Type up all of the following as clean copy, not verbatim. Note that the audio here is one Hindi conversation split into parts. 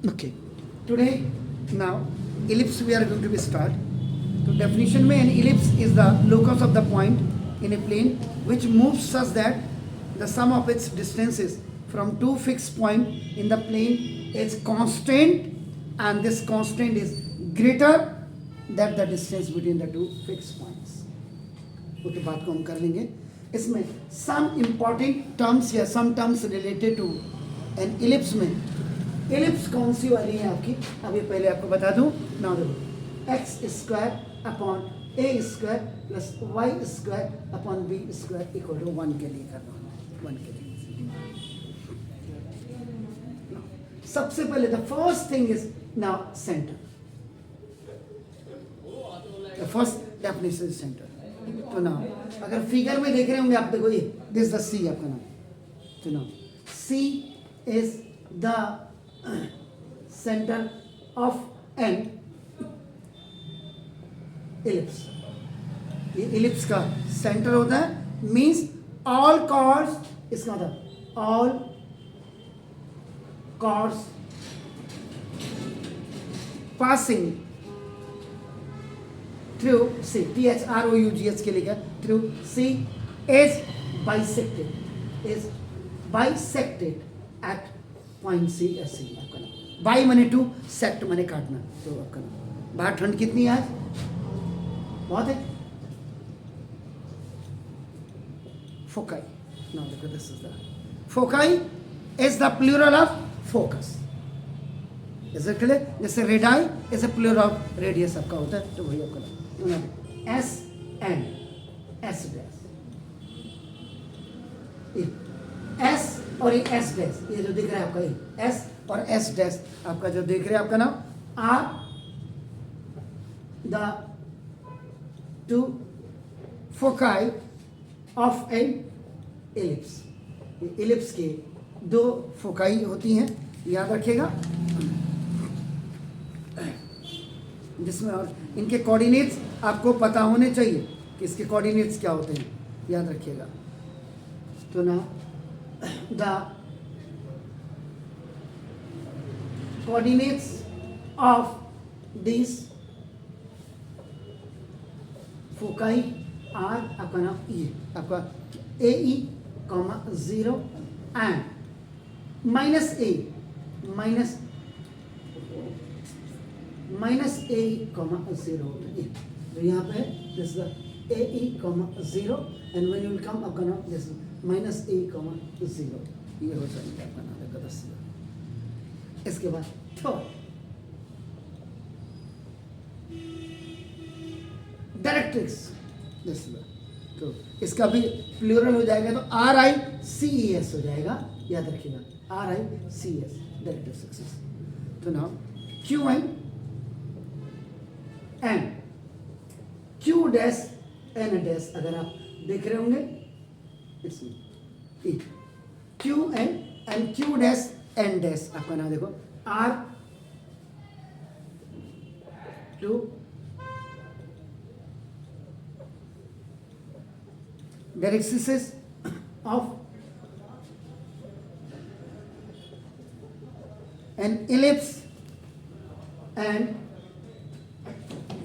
Okay. Today, now, ellipse we are going to be start. So definition में an ellipse is the locus of the point in a plane which moves such that the sum of its distances from two fixed point in the plane is constant, and this constant is greater than the distance between the two fixed points. Okay, बात को हम कर लेंगे. इसमें some important terms या some terms related to an ellipse में एलिप्स कौन सी वाली है आपकी, अभी पहले आपको बता दूं. नाउ देखो, x square upon a square plus y square upon b square equal to 1 के लिए करना है. 1 के लिए सबसे पहले the first thing is now centre. The first definition is centre. तो नाउ अगर फिगर में देख रहे होंगे आप, देखो ये दिस द सी आपका नाम. तो now see is the center of an ellipse. ये ellipse का center होता है, means all chords, इसका मतलब all chords passing through C, THROUGH के लिखा through C is bisected at point C S C. आपका नाम बाई मने टू, सेक्ट मने काटना. तो आपका नाम बाहर ठंड कितनी है आज, बहुत है. फोकाई. नाउ देखो, this is the foci is the plural of focus. Is it clear? जैसे radii is a plural of radius आपका होता है. तो वही आपका नाम S N S dash. S और ये एस डैश, ये जो दिख रहा है आपका ये एस और एस डैश आपका जो दिख रहा है आपका नाम are the two foci of an ellipse. Ellipse के दो फोकाई होती हैं, याद रखिएगा. जिसमें और इनके कोऑर्डिनेट्स आपको पता होने चाहिए कि इसके कोऑर्डिनेट्स क्या होते हैं, याद रखिएगा. तो ना the coordinates of these foci are आपका नाम ये आपका AE, 0 and minus A, minus A, 0. तो यहाँ पे this is the AE, 0 and when you will come आपका नाम this माइनस ए कॉमा 0. ये हो जाएगा आपका नाम है 10. इसके बाद थर्ड डायरेक्ट्रिक्स. तो इसका भी प्लूरल हो जाएगा, तो RICES हो जाएगा, याद रखिएगा. RICS directrix. तो now QN and Q dash N dash अगर आप देख रहे होंगे इसमें Q N Q dash N dash आपका नाम देखो are two directrices of an ellipse and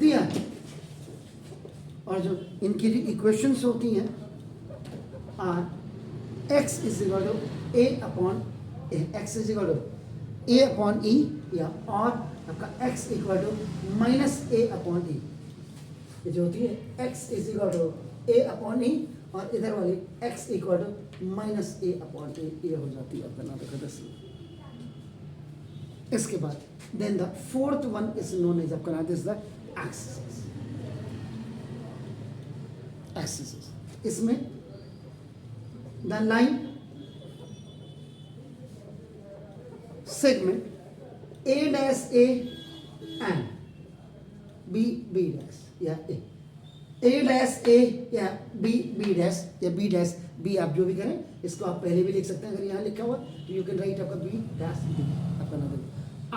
दिया. और जो इनकी इक्वेशंस होती हैं are x is equal to a upon a, x is equal to a upon e, या और आपका x equal to minus a upon e. ये जो होती है x is equal to a upon e, और इधर वाली x equal to minus a upon a, ये हो जाती है आपका नाम देखो 10. इसके बाद then the fourth one is known as आपका नाम दिस द एक्सिस. एक्सिस इसमें the line segment A dash A and B dash या A dash A या B dash या B dash B, आप जो भी करें इसको आप पहले भी लिख सकते हैं. अगर यहाँ लिखा हुआ तो यू कैन राइट आपका B dash B आपका नाम.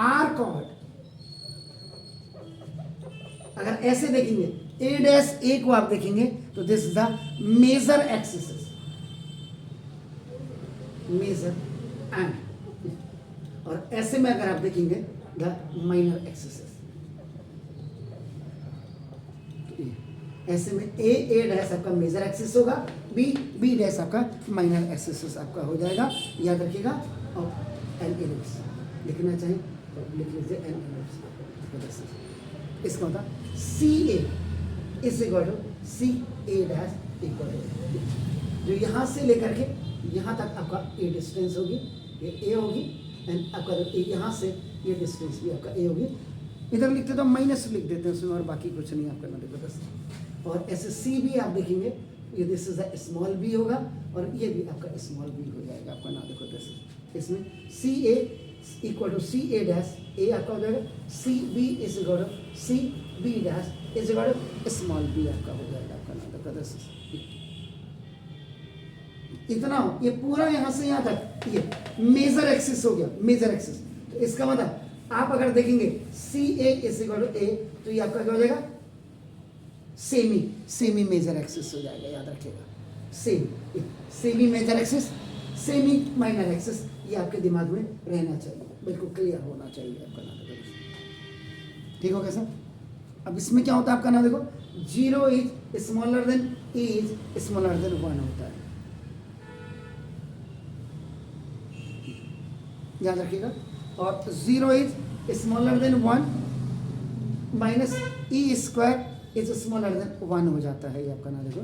R कॉर्ड अगर ऐसे देखेंगे A dash A को आप देखेंगे तो this is the major axis. Major and और ऐसे में अगर आप देखेंगे द माइनर एक्सेस, ऐसे में ए डैश आपका मेजर एक्सिस होगा, बी डैश आपका माइनर एक्सिस आपका हो जाएगा, याद रखिएगा। और एन एलिप्स लिखना चाहिए तो लिख लीजिए एन एलिप्स। इसका मतलब C A is equal to C A dash equal to, जो यहाँ से लेकर के यहाँ तक आपका ए डिस्टेंस होगी, ये ए होगी, एंड आपका यहाँ से ये डिस्टेंस भी आपका ए होगी। इधर लिखते तो माइनस लिख देते हैं उसमें, और बाकी कुछ नहीं आपका ना देखो बस। और ऐसे सी भी आप देखेंगे, ये this is a small b होगा, और ये भी आपका स्मॉल बी हो जाएगा आपका ना देखो दिस। इसमें C A equal to C A dash, A आपका हो जाएगा, C B is equal to C B dash is equal to small b आपका हो जाएगा आपका ना देखो दिस। इतना हो, ये पूरा यहाँ से यहाँ तक ये मेजर एक्सिस हो गया, मेजर एक्सिस। तो इसका मतलब आप अगर देखेंगे सी ए इज इक्वल टू ए, तो ये आपका क्या हो जाएगा, सेमी मेजर एक्सिस हो जाएगा, याद रखिएगा। Semi major axis, semi minor axis, ये आपके दिमाग में रहना चाहिए, बिल्कुल क्लियर होना चाहिए आपका नाम देखो। ठीक हो गया सर? अब इसमें क्या होता है आपका नाम देखो, 0 is smaller then e is smaller then 1 होता है, याद रखिएगा। और 0 is smaller then 1 minus E square is smaller then 1 हो जाता है, ये आपका नाम देखो।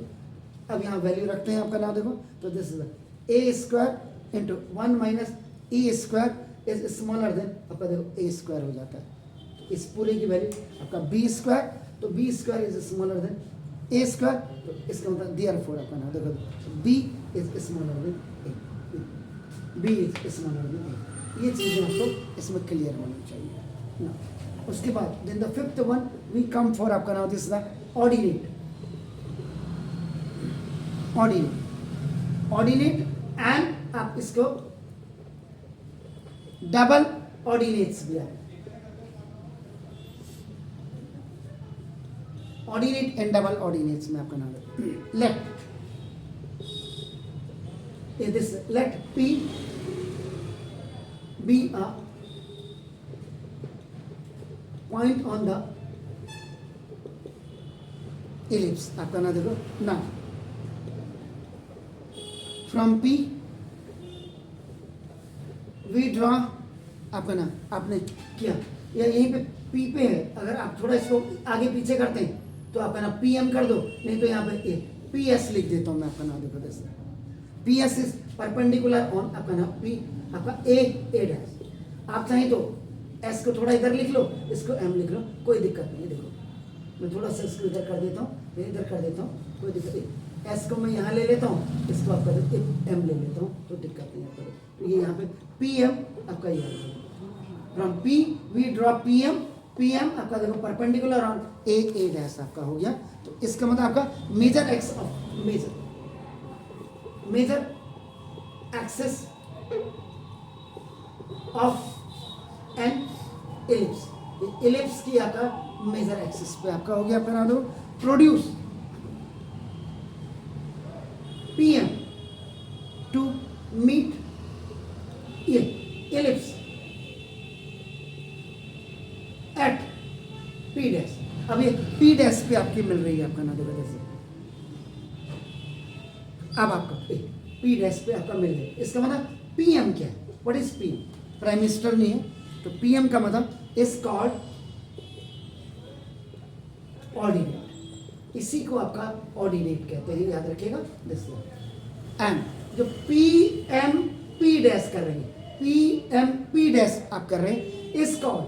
अब यहाँ वैल्यू रखते हैं आपका नाम देखो, तो this is a square into 1 minus E square is smaller then आपका देखो ए स्क्वायर हो जाता है। तो इस पूरे की वैल्यू आपका बी स्क्वायर, तो b square is smaller than a square, तो इसका मतलब देयरफॉर आपका नाम देखो b is smaller than a, b is smaller than a. ये चीज़ें आपको इसमें क्लियर होनी चाहिए ना। उसके बाद then the fifth one we come for आपका नाम this the ordinate, ordinate and आप इसको डबल ऑर्डिनेट्स भी है, ऑर्डिनेट एंड डबल ऑर्डिनेट्स में आपका नाम है। Let P be a point on the ellipse, आपका ना देखो ना, from P we draw आपका ना, आपने किया या यहीं पे P पे है, अगर आप थोड़ा इसको आगे पीछे करते हैं तो आपका ना PM कर दो, नहीं तो यहाँ पे PS लिख देता हूँ मैं आपका ना देखो जैसे PS इज परपेंडिकुलर ऑन आपका ना P आपका ए डैश। आप चाहें तो एस को थोड़ा इधर लिख लो, इसको एम लिख लो, कोई दिक्कत नहीं है। देखो मैं थोड़ा सा इसको इधर कर देता हूँ, इधर कर देता हूँ, कोई दिक्कत नहीं। एस को मैं यहाँ ले लेता हूँ, इसको आपका एम ले लेता हूँ, तो दिक्कत नहीं है। तो ये यहाँ पे पी एम आपका ये from P we draw P M आपका देखो परपेंडिकुलर ऑन ए डैश आपका हो गया। तो इसका मतलब आपका major x of major axes of an ellipse, ellipse की आपका मेजर एक्सिस पे आपका हो गया अपना लो प्रोड्यूस पीएम टू मीट ये एलिप्स एट पी डैश। अब ये पी डैश पे आपकी मिल रही है आपका ना देखो जैसे, अब आपका पी डैश पे आपका मिल गया। इसका मतलब पीएम क्या है, what is PM? Prime minister नहीं है, तो पीएम का मतलब इज कॉल्ड ऑर्डिनेट, इसी को आपका ऑर्डिनेट कहते हैं, याद रखिएगा। दिस एंड जो पीएम पी डैश कर रहे हैं, पीएम पी डैश आप कर रहे हैं, इज कॉल्ड,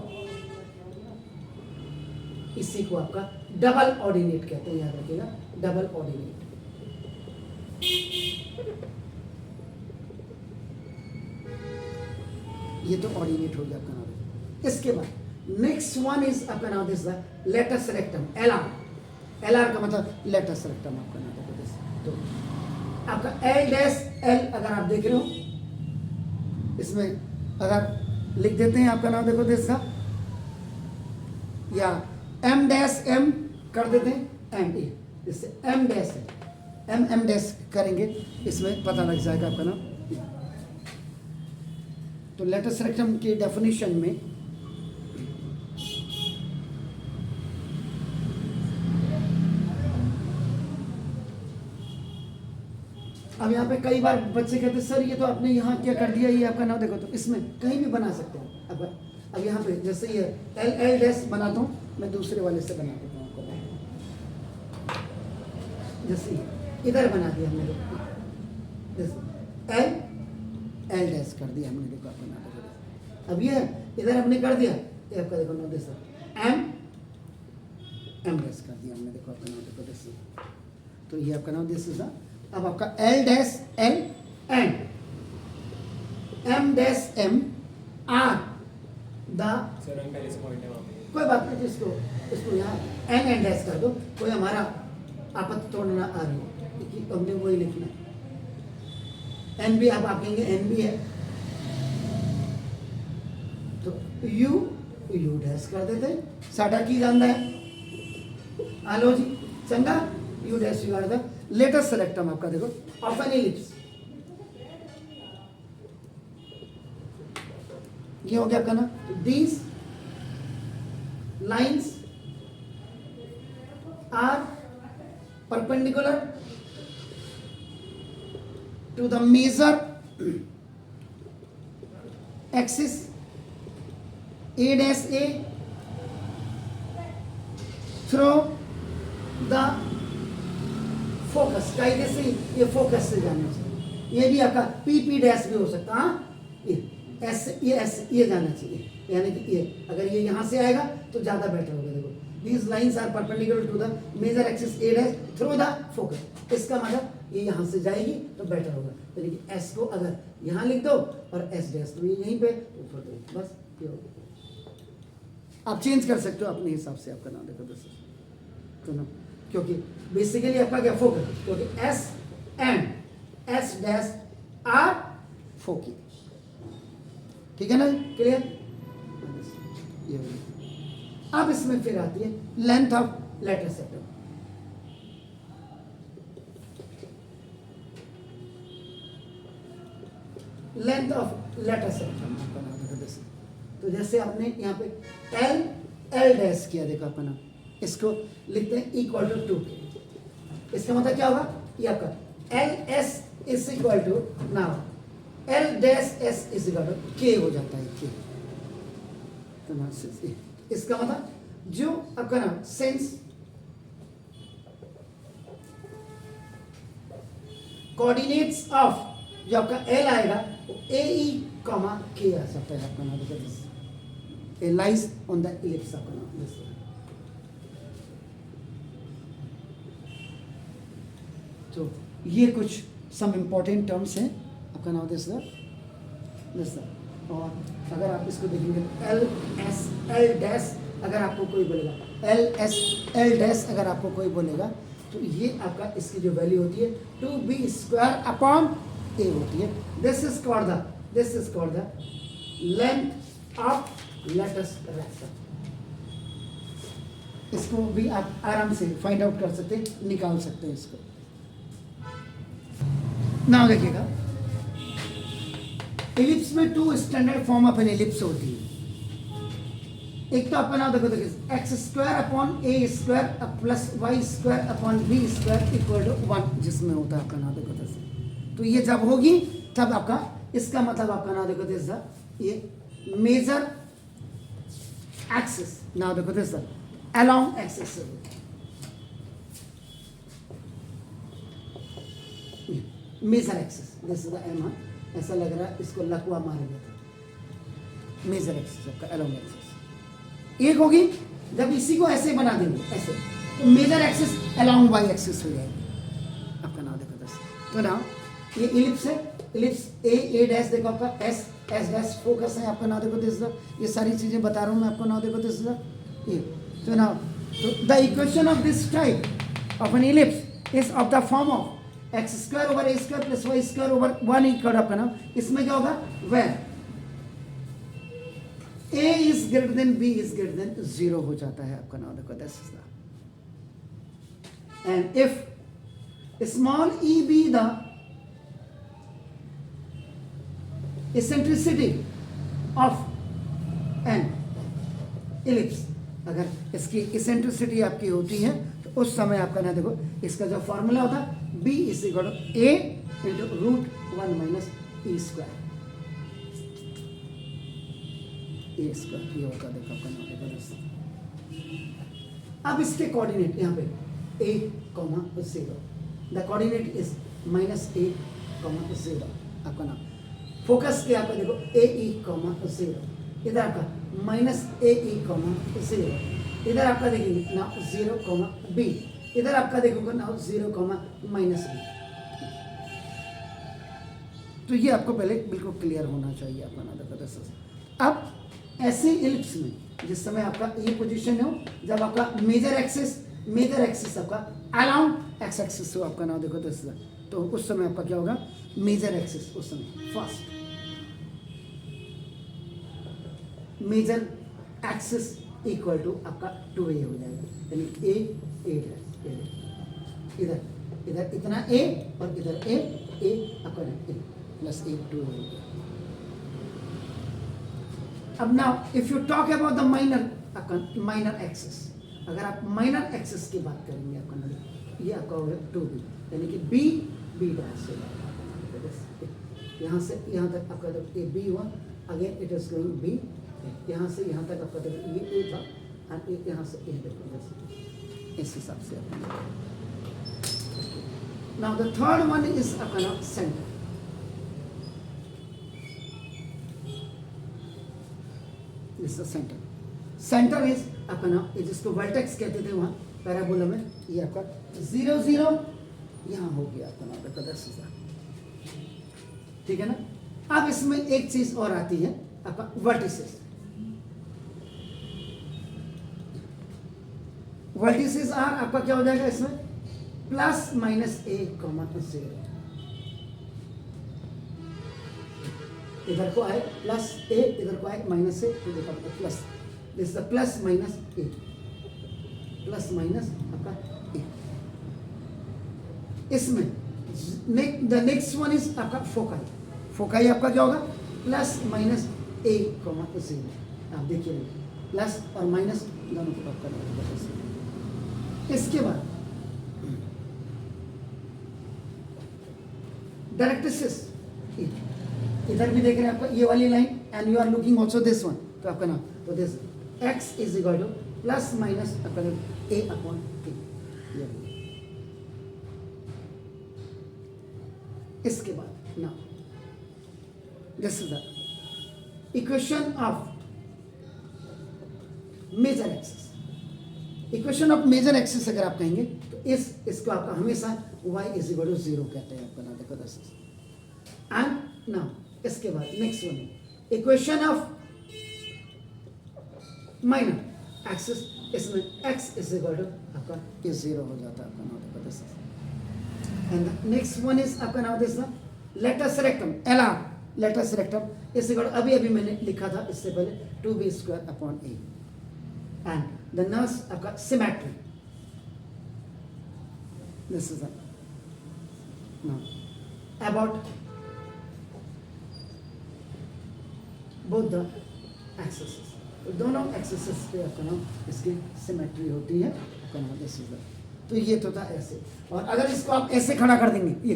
इसी को आपका डबल ऑर्डिनेट कहते हैं, याद रखिएगा डबल ऑर्डिनेट। ये तो ऑर्डिनेट हो गया आपका नाम। इसके बाद नेक्स्ट वन इज आपका नाम दिस लेटस रेक्टम, एलआर का मतलब लेटस रेक्टम आपका नाम है। तो आपका एल डैश एल अगर आप देख रहे हो, इसमें अगर लिख देते हैं आपका नाम देखो दिस, या एम डैश एम कर देते हैं एम ए, इससे एम डैश एम डैश करेंगे, इसमें पता लग जाएगा आपका नाम। तो लेटस रेक्टम के डेफिनेशन में अब यहाँ पे कई बार बच्चे कहते सर ये तो आपने यहाँ क्या कर दिया, ये आपका नाम देखो, तो इसमें कहीं भी बना सकते हैं। अब यहाँ पे जैसे ये एल एल डैश बनाता हूँ, मैं दूसरे वाले से बना देता हूँ आपको। जैसे इधर बना दिया हमने, एल एल डैश कर दिया हमने, देखो आपका नाम देखो। अब ये इधर हमने कर दिया, ये आपका देखो नाम जैसा एम एम डैश कर दिया हमने, देखो आपका नाम देखो जैसे। तो ये आपका नाम दिस इज। अब आपका L dash L and M dash M are the, कोई बात नहीं, इसको यहाँ एन डैश कर दो, कोई हमारा आपत्ति तोड़ना आ रही है, हमने वही लिखना है। एन भी आप कहेंगे एन भी है, तो यू डैश कर देते, साडा की जानता है आलो जी चंगा, U dash U are the latus rectum आपका देखो ऑफ एन इलिप्स। ये हो गया आपका ना, these lines are perpendicular to the major axis A dash A through the focus. कायदे से ये फोकस से जाना चाहिए। ये भी आपका पी पी डैश भी हो सकता है, हाँ ये जाना चाहिए, यानी कि ये अगर ये यहाँ से आएगा तो ज़्यादा बेटर होगा। देखो these lines are perpendicular to the major axis A dash through the focus, इसका मतलब ये यहाँ से जाएगी तो बेटर होगा। यानी कि एस को अगर यहाँ लिख दो और एस डैश तो ये यहीं पे ऊपर दो, बस ये होगा। आप चेंज कर सकते हो अपने हिसाब से, आपका नाम देखो दोस्तों, तो ना क्योंकि बेसिकली आपका क्या फोकस, क्योंकि S and S dash are foci, ठीक है ना, क्लियर। ये अब इसमें फिर आती है length of latus rectum. Length of latus rectum, तो जैसे आपने यहाँ पे एल एल डैश किया, देखो अपना नाम, इसको लिखते हैं इक्वल टू 2, इसका मतलब क्या होगा, ये आपका L S is equal to now L dash S is equal to के हो जाता है, के। तो ना इसका मतलब जो आपका नाम सेंस कोऑर्डिनेट्स ऑफ जो आपका एल आएगा ए ई कॉमा के आ सकता है, आपका नाम देखो, ए लाइज ऑन द इलिप्स, आपका नाम दिस। तो ये कुछ सम इम्पोर्टेंट टर्म्स हैं, आपका नाम दिस सर। और अगर आप इसको देखेंगे एल एस एल डैश, अगर आपको कोई बोलेगा एल एस एल डैश, अगर आपको कोई बोलेगा तो ये आपका इसकी जो वैल्यू होती है 2b² अपॉन ए होती है। This is called the length of latus rectum. इसको भी आप आराम से फाइंड आउट कर सकते हैं, निकाल सकते हैं इसको। नाउ देखिएगा, इलिप्स में 2 standard form of an ellipse होती है। एक तो आपका नाम देखो x² upon a² plus y² upon b² equal to 1, जिसमें होता है आपका नाम देखो जैसे। तो ये जब होगी तब आपका, इसका मतलब आपका नाम देखो जैसा, ये मेजर एक्सिस, नाउ देखो जैसा अलोंग एक्सिस से major axis, this is the M. ऐसा लग रहा है इसको लकवा मार गया था। मेजर एक्सिस आपका अलोंग एक्सिस एक होगी, जब इसी को ऐसे बना देंगे ऐसे, तो major axis along Y axis हो जाएगी, आपका नाम देखो दस। तो ना ये इलिप्स है, इलिप्स ए डैश देखो आपका एस डैश फोकस है, आपका नाम देखो दिस। ये सारी चीजें बता रहा हूँ मैं आपको, नाम देखो दिस ये। तो ना तो the equation of this type of an ellipse is of the form of x² over a² plus y² over 1 equal आपका नाम। इसमें क्या होगा, where a is greater than b is greater than 0 हो जाता है, आपका नाम देखो this is the. And if small e be the eccentricity of an ellipse, अगर इसकी इसेंट्रिसिटी आपकी होती है तो उस समय आपका ना देखो इसका जो फॉर्मूला होता है B is equal to A into √1 minus E square, A square ये होता देखो आपका ना देखो। अब इसके कोऑर्डिनेट यहाँ पे a, 0, the coordinate is -a, 0 आपका ना फोकस किया आपका देखो ae, 0 इधर आपका -ae, 0 इधर आपका देखेंगे ना 0, b इधर आपका देखोगे ना 0, -b। तो ये आपको पहले बिल्कुल क्लियर होना चाहिए आपका ना देखो। अब ऐसे इलिप्स में जिस समय आपका ये पोजीशन हो, जब आपका मेजर एक्सिस आपका अलाउंड एक्स एक्सिस हो आपका ना देखो तो उस समय आपका क्या होगा, मेजर एक्सिस उस समय first major axis equal to आपका 2a हो जाएगा, यानी a इधर इधर इतना a और इधर a आपका a प्लस a 2 हो गया। अब now if you talk about the minor axis, अगर आप माइनर एक्सिस की बात करेंगे आपका ये आपका होगा 2b, यानी कि b डैश यहाँ से यहाँ तक आपका जब ए बी हुआ, again it is going be, यहाँ से यहाँ तक आपका जब ये ए था और यहाँ से ए देखो इस हिसाब से। Now the third one is आपका centre. This is center. Centre is आपका ना जिसको वर्टेक्स कहते थे वहाँ पैराबोला में, ये आपका 0, 0 यहाँ हो गया आपका नाम देखो 10,000, ठीक है ना। अब इसमें एक चीज और आती है आपका वर्टिसेस। वर्टिसेस आर आपका क्या हो जाएगा इसमें +-a, 0 इधर को आए +a इधर को आए -a तो देखा प्लस, दिस द +-a आपका a। इसमें द नेक्स्ट वन इज आपका फोकाई। फोकाई आपका क्या होगा +-a, 0 आप देखिए प्लस और माइनस दोनों को आपका लगेगा। इसके बाद डायरेक्ट्रिक्स इधर भी देख रहे हैं आपका ये वाली line and you are looking also this one, तो आपका ना तो this x is equal to +- आपका a/t। इसके बाद ना this is the equation of major axis. Equation of major axis अगर आप कहेंगे तो इसको आपका हमेशा y इज इक्वल टू 0 कहते हैं आपका ना देखो दिस एंड नाउ इसके बाद next one equation of minor axis, इसमें x इज इक्वल टू आपका ये 0 हो जाता है आपका नाउ देखो this and next one is आपका now this latus rectum LR latus rectum is equal अभी मैंने लिखा था इससे पहले 2b² a and the nurse आपका symmetry this is now about both the axes, दोनों एक्सेस पे आपका नाम इसकी सिमेट्री होती है आपका नाम दिस इज। तो ये तो था ऐसे, और अगर इसको आप ऐसे खड़ा कर देंगे, ये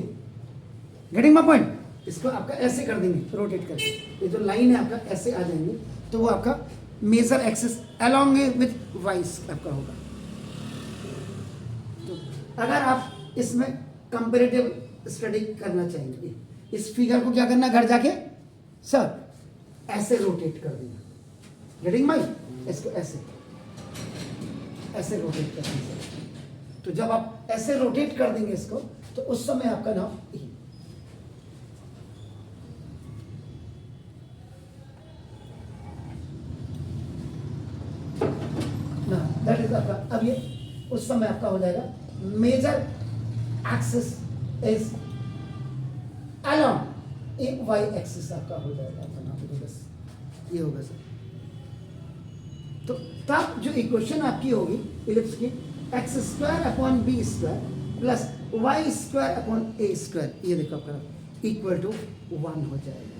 गेटिंग माय पॉइंट, इसको आपका ऐसे कर देंगे रोटेट करके, ये जो लाइन है आपका ऐसे आ जाएंगे तो वो आपका मेजर एक्सिस अलोंग विथ वाइस आपका होगा। तो अगर आप इसमें कंपैरेटिव स्टडी करना चाहेंगे, इस फिगर को क्या करना घर जाके सर ऐसे रोटेट कर देना, गेटिंग माय, इसको ऐसे रोटेट कर देंगे। तो जब आप ऐसे रोटेट कर देंगे इसको तो उस समय आपका नाम दैट इज आपका, अब ये उस समय आपका हो जाएगा major axis is along A Y axis आपका हो जाएगा आपका नाम बस ये होगा सर। तो तब जो इक्वेशन आपकी होगी इलिप्स की x² / b² plus y² / a², ये देखो आपका इक्वल टू 1 हो जाएगा।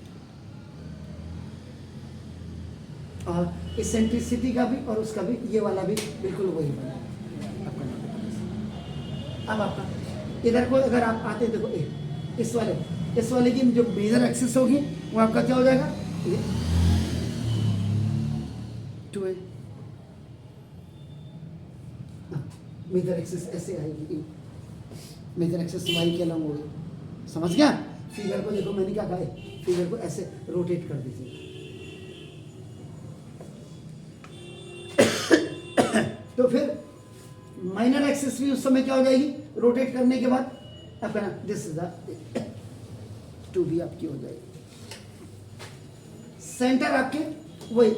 और इसेंट्रिसिटी का भी और उसका भी, ये वाला भी बिल्कुल वही बना आपका नाम। अब आपका इधर को अगर आप आते देखो इस वाले की जो मेजर एक्सिस होगी वो आपका क्या हो जाएगा, ये 2a। मेजर एक्सिस ऐसे आएगी, मेजर एक्सिस y के अलॉन्ग होगी, समझ गया। फिगर को देखो, मैंने क्या कहा है, फिगर को ऐसे रोटेट कर दीजिए। तो फिर माइनर एक्सिस भी उस समय क्या हो जाएगी, रोटेट करने के बाद आपका ना दिस इज द 2b आपकी हो जाएगी। सेंटर आपके वही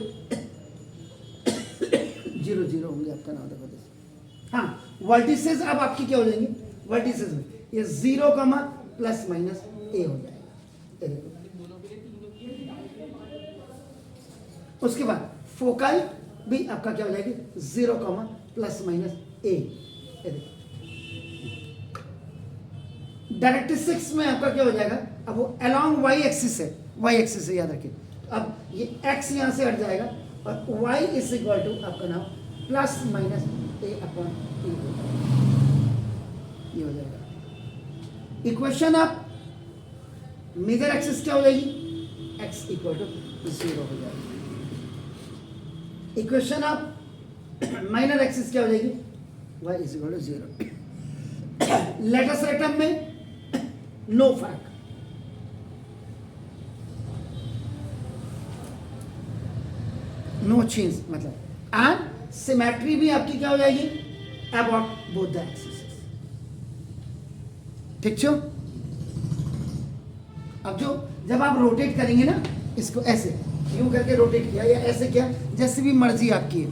0 0 होंगे आपका नाम देखो। हाँ, वर्टिसेस अब आपकी क्या हो जाएंगे, वर्टिसेस में ये 0 कमा प्लस माइनस a हो जाएगा। उसके बाद फोकाई भी आपका क्या हो जाएगी, 0 कमा प्लस माइनस a। डायरेक्ट्रिक्स में आपका क्या हो जाएगा, अब वो अलोंग y एक्सिस है, y एक्सिस है याद रखिए। अब ये x यहां से हट जाएगा और y इज इक्वल टू आपका नाम plus minus a upon e, ये हो जाएगा। इक्वेशन आप मेजर एक्सिस क्या हो जाएगी, x इक्वल टू 0 हो जाएगी। इक्वेशन आप माइनर एक्सिस क्या हो जाएगी, y is equal to 0। Latus rectum में नो फर्क, नो चेंज, मतलब एंड सिमेट्री भी आपकी क्या हो जाएगी, अबाउट बोथ द एक्सिस। ठीक छो। अब जब आप रोटेट करेंगे ना, इसको ऐसे यूं करके रोटेट किया या ऐसे किया, जैसे भी मर्जी आपकी है।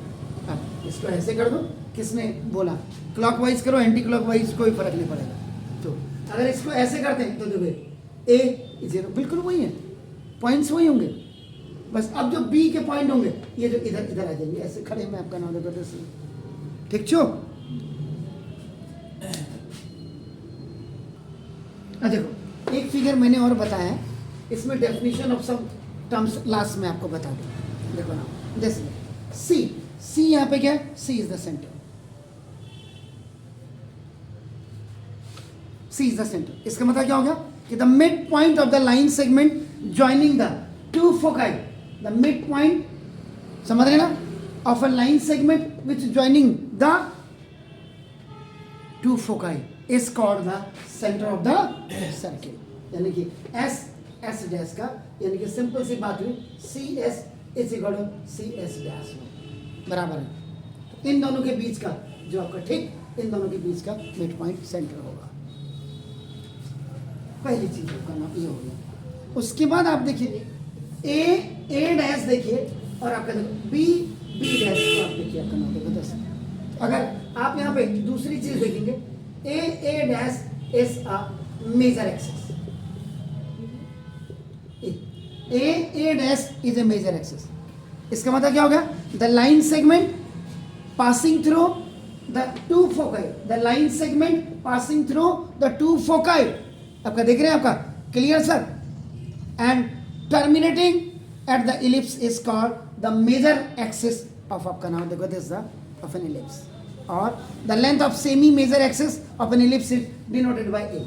अब इसको ऐसे कर दो, किसने बोला क्लॉकवाइज करो, एंटी क्लॉकवाइज कोई फर्क नहीं पड़ेगा। तो अगर इसको ऐसे करते हैं तो देखो a 0 बिल्कुल वही है, पॉइंट्स वही होंगे, बस अब जो b के पॉइंट होंगे ये जो इधर इधर आ जाएंगे, ऐसे खड़े में आपका नाम देखो। ठीक छो। देखो एक फिगर मैंने और बताया है, इसमें definition of some terms last में आपको बता दूं। देखो ना, जैसे सी यहाँ पे क्या है, C is the centre, C is the centre. इसका मतलब क्या हो गया कि the mid point of the line segment joining the two foci, the mid point समझ रहे ना, of a line segment which joining the two foci is called the centre of the circle. यानी कि एस डैश का, यानी कि सिंपल सी बात हुई, C S is equal to C S dash बराबर है। तो इन दोनों के बीच का जो आपका, ठीक, इन दोनों के बीच का मिड पॉइंट सेंटर होगा। पहली चीज का नाम ये हो गया। उसके बाद आप देखिए ए डैश देखिए, और आपका देखो बी डैश को आप देखिए, आपका नाम देखो 10। अगर आप यहाँ पे दूसरी चीज देखेंगे, A dash is a major axis, A dash is a major axis. इसका मतलब क्या हो गया, the line segment passing through the two foci, the line segment passing through the two foci, आपका देख रहे हैं, आपका clear sir, and terminating at the ellipse is called the major axis of, आपका नाम देखो this the of an ellipse, और the length of semi major axis of an ellipse is denoted by a.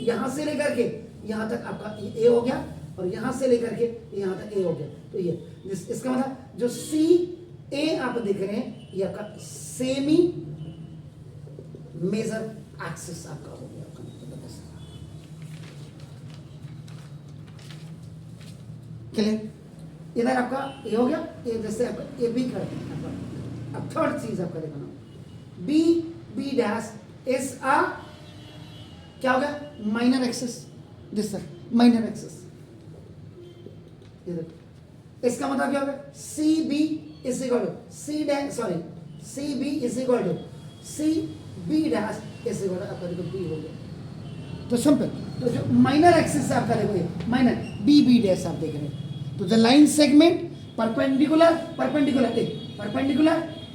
यहां से लेकर के यहां तक आपका ए हो गया, और यहां से लेकर के यहां तक ए हो गया। तो ये इसका मतलब जो सी ए आप देख रहे हैं, ये आपका सेमी मेजर एक्सिस आपका हो गया, आपका क्लियर। इधर आपका ए हो गया, ए जैसे आपका ए बी कर दिया आपका। अब थर्ड चीज आपका देखना, बी डैश इज अ क्या हो गया, minor axis, this sir minor axis. इसका मतलब क्या होगा, C B is equal to C dash, sorry C B is equal to C B dash is equal to आपका देखो बी हो गया। तो सिंपल, तो जो माइनर एक्सिस है आपका देखो, ये माइनर बी डैश आप देख रहे हैं। तो the line segment perpendicular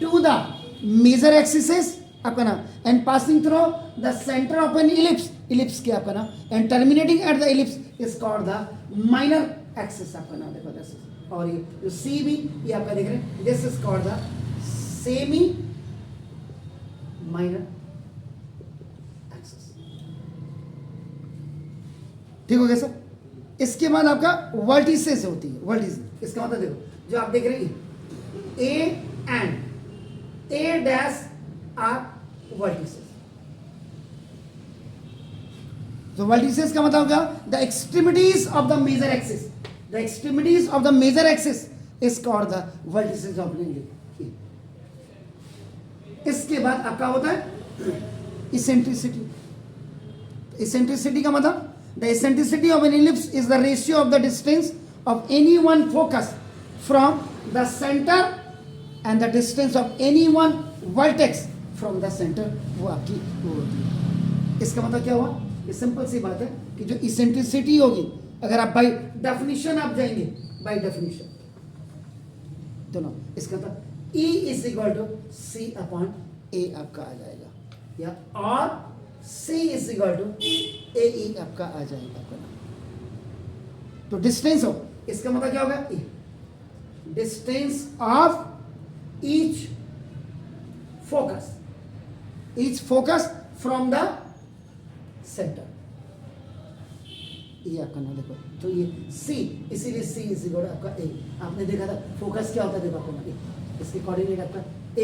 to the major axis आपका नाम, and passing through the centre of an ellipse के आपका नाम, and terminating at the ellipse is called the minor axis आपका नाम देखो। और ये जो सी बी ये आपका देख रहे हैं, this is called the semi minor axis. ठीक हो गया सर। इसके बाद आपका वर्टिसेस होती है, वर्टिसेस इसका मतलब देखो जो आप देख रहे हैं A and A dash are vertices. तो वर्टिसेस का मतलब क्या, the extremities of the major axis, the extremities of the major axis is called the vertices of linear. इसके बाद आपका होता है इसेंट्रिसिटी। इसेंट्रिसिटी का मतलब the eccentricity of an ellipse is the ratio of the distance of any one focus from the centre and the distance of any one vertex from the centre, वो आपकी वो होती है। इसका मतलब क्या हुआ, ये सिंपल सी बात है कि जो इसेंट्रिसिटी होगी, अगर आप बाय डेफिनेशन आप जाएंगे, बाय डेफिनेशन दोनों, इसका मतलब E is equal to C upon A आपका आ जाएगा, या और C is equal to AE आपका आ जाएगा आपका नाम। तो डिस्टेंस हो, इसका मतलब क्या होगा, E distance of each focus from the centre, ये आपका नाम देखो। तो ये C, इसीलिए C इज इक्वल टू आपका A। आपने देखा था फोकस क्या होता है, देखो आपका A, इसके कोऑर्डिनेट आपका ए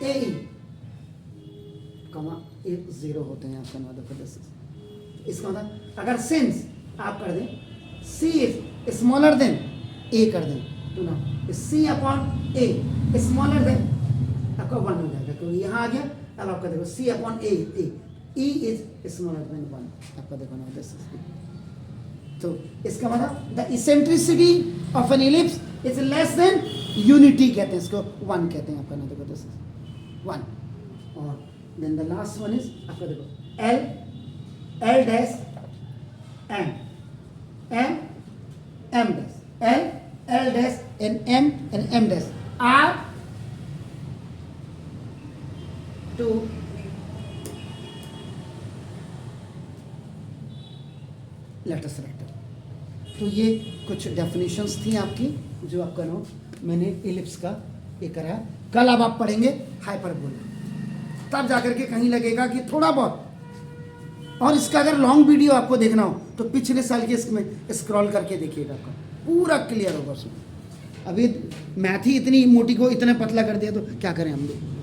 ए कमा ए 0 होते हैं आपका नाम देखो। इसका मतलब अगर सिंस आप कर दें C is smaller then A कर दें, तो ना C upon A smaller than आपका 1 हो जाएगा, क्योंकि यहाँ आ गया। अब आपका देखो C upon A E is smaller then 1 आपका देखो ना दिस। तो इसका मतलब the eccentricity of an ellipse is less than unity, कहते हैं इसको, 1 कहते हैं आपका ना देखो दिस इज 1। और then the last one is आपका देखो L dash M dash L dash N M dash are two latus rectum ये कुछ डेफिनेशंस थी आपकी, जो आपका नो मैंने इलिप्स का ये कराया। कल अब आप पढ़ेंगे हाइपरबोला, तब जाकर के कहीं लगेगा कि थोड़ा बहुत। और इसका अगर लॉन्ग वीडियो आपको देखना हो तो पिछले साल के इसमें स्क्रॉल करके देखिएगा, आपका पूरा क्लियर होगा उसमें। अभी मैथ ही इतनी मोटी को इतना पतला कर दिया, तो क्या करें हम लोग।